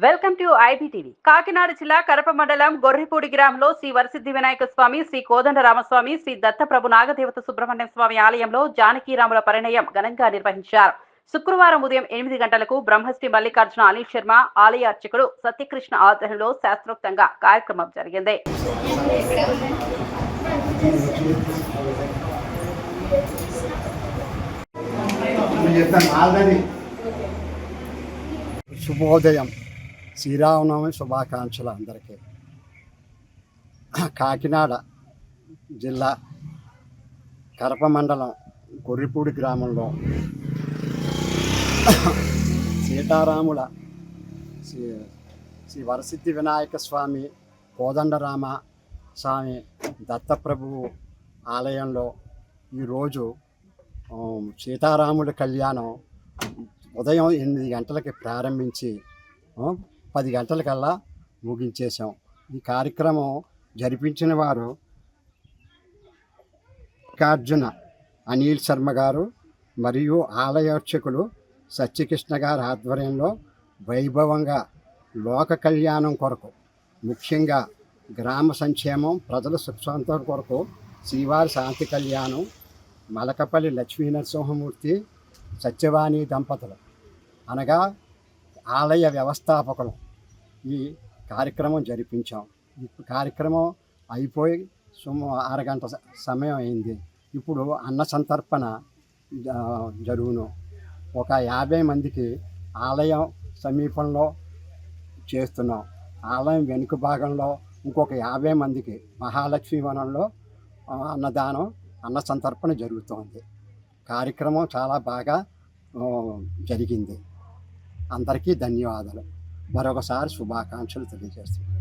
Welcome to IBTV. Kakinada జిల్లా కరప మండలం గొర్రెపూడి గ్రామంలో శ్రీ వరసిద్ధి వినాయక స్వామి, శ్రీ కోదండ రామస్వామి, శ్రీ దత్తప్రభు నాగదేవత సుబ్రహ్మణ్య స్వామి ఆలయంలో జానకీరాముల పరిణయం ఘనంగా నిర్వహించారు. శుక్రవారం ఉదయం 8 గంటలకు బ్రహ్మశ్రీ మల్లికార్జున అనిల్ శర్మ ఆలయ అర్చకుడు సత్యకృష్ణ ఆధ్వర్యంలో శాస్త్రోక్తంగా కార్యక్రమం జరిగింది. శుభోదయం. శ్రీరామనవమి శుభాకాంక్షలు అందరికీ. కాకినాడ జిల్లా కరప మండలం గొర్రెపూడి గ్రామంలో సీతారాముల శ్రీ వరసిద్ధి వినాయక స్వామి, కోదండరామ స్వామి, దత్తప్రభువు ఆలయంలో ఈరోజు సీతారాముల కళ్యాణం ఉదయం 8 గంటలకి ప్రారంభించి 10 గంటలకల్లా ముగించేశాం. ఈ కార్యక్రమం జరిపించిన వారు మల్లికార్జున అనిల్ శర్మ గారు మరియు ఆలయోర్చకులు సత్యకృష్ణ గారి ఆధ్వర్యంలో వైభవంగా లోక కళ్యాణం కొరకు, ముఖ్యంగా గ్రామ సంక్షేమం, ప్రజల సుఖశాంతం కొరకు శ్రీవారి శాంతి కళ్యాణం, మలకపల్లి లక్ష్మీనరసింహమూర్తి సత్యవాణి దంపతులు అనగా ఆలయ వ్యవస్థాపకులు ఈ కార్యక్రమం జరిపించాం. ఈ కార్యక్రమం అయిపోయి సుమారు 6 గంటల సమయం అయింది. ఇప్పుడు అన్న సంతర్పణ జరుగును. ఒక 50 మందికి ఆలయం సమీపంలో చేస్తున్నాం. ఆలయం వెనుక భాగంలో ఇంకొక 50 మందికి మహాలక్ష్మి వనంలో అన్న సంతర్పణ జరుగుతోంది. కార్యక్రమం చాలా బాగా జరిగింది. అందరికీ ధన్యవాదాలు. మరొకసారి శుభాకాంక్షలు తెలియజేస్తున్నాను.